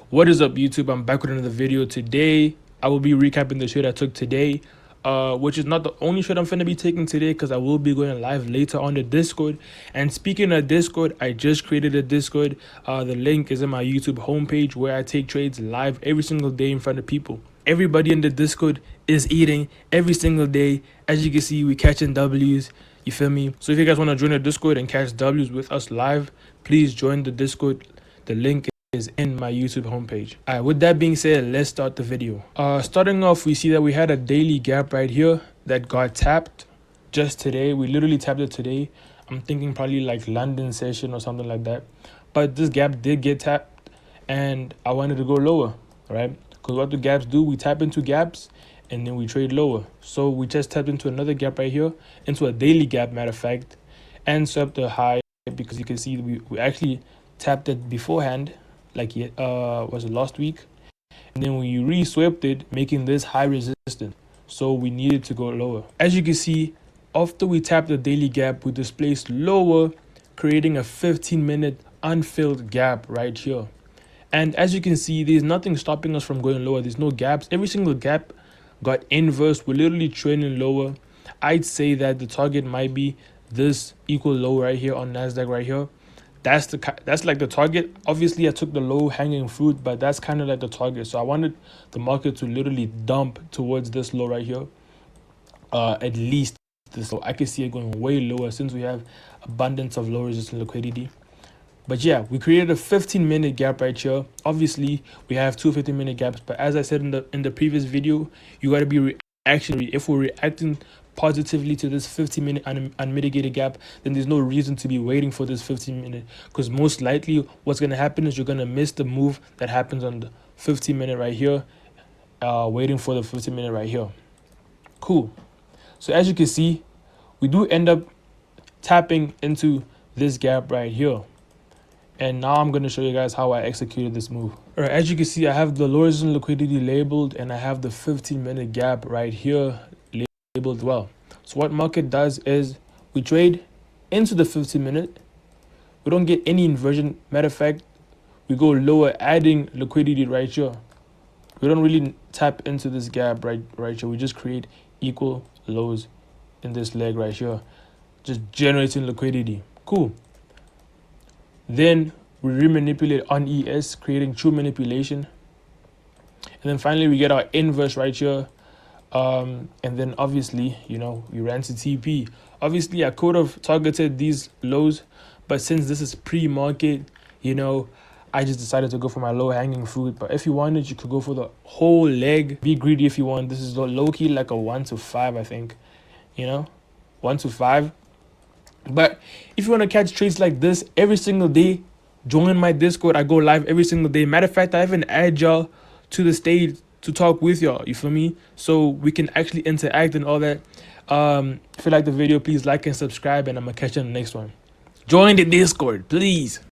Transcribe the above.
What is up, YouTube? I'm back with another video. Today I will be recapping the trade I took today, which is not the only trade I'm going to be taking today, because I will be going live later on the Discord. And speaking of Discord, I just created a Discord. The link is in my YouTube homepage, where I take trades live every single day in front of people. Everybody in the Discord is eating every single day. As you can see, we catching W's. You feel me? So if you guys want to join the Discord and catch W's with us live, please join the Discord. The link is in my YouTube homepage. Alright, with that being said, let's start the video. Starting off, we see that we had a daily gap right here that got tapped just today. We literally tapped it today. I'm thinking probably like London session or something like that. But this gap did get tapped, and I wanted to go lower, right? Because what do gaps do? We tap into gaps and then we trade lower. So we just tapped into another gap right here, into a daily gap, matter of fact, and swept the high, because you can see we actually tapped it beforehand, like was it last week, and then we re-swept it, making this high resistance. So we needed to go lower. As you can see, after we tapped the daily gap, we displaced lower, creating a 15-minute unfilled gap right here. And as you can see, there's nothing stopping us from going lower. There's no gaps. Every single gap got inverse. We're literally trending lower. I'd say that the target might be this equal low right here on Nasdaq right here. That's like the target. Obviously I took the low hanging fruit, but that's kind of like the target. So I wanted the market to literally dump towards this low right here, at least this low. I can see it going way lower since we have abundance of low resistance liquidity. But yeah, we created a 15-minute gap right here. Obviously we have two 15-minute gaps, but as I said in the previous video, you got to be reactionary. If we're reacting positively to this 15-minute unmitigated gap, then there's no reason to be waiting for this 15-minute, because most likely what's going to happen is you're going to miss the move that happens on the 15-minute right here, waiting for the 15-minute right here. Cool. So as you can see, we do end up tapping into this gap right here. And now I'm going to show you guys how I executed this move. All right, as you can see, I have the low resistance liquidity labeled, and I have the 15-minute gap right here labeled well. So what market does is we trade into the 15-minute. We don't get any inversion. Matter of fact, we go lower, adding liquidity right here. We don't really tap into this gap right here. We just create equal lows in this leg right here, just generating liquidity. Cool. Then we remanipulate on ES, creating true manipulation. And then finally we get our inverse right here. And then obviously, you know, we ran to TP. Obviously I could have targeted these lows, but since this is pre-market, you know, I just decided to go for my low hanging fruit. But if you wanted, you could go for the whole leg. Be greedy if you want. This is low key like a 1 to 5, I think, you know, 1 to 5. But if you want to catch trades like this every single day, join my Discord. I go live every single day. Matter of fact, I even add y'all to the stage to talk with y'all. You feel me? So we can actually interact and all that. If you like the video, please like and subscribe, and I'm going to catch you on the next one. Join the Discord, please.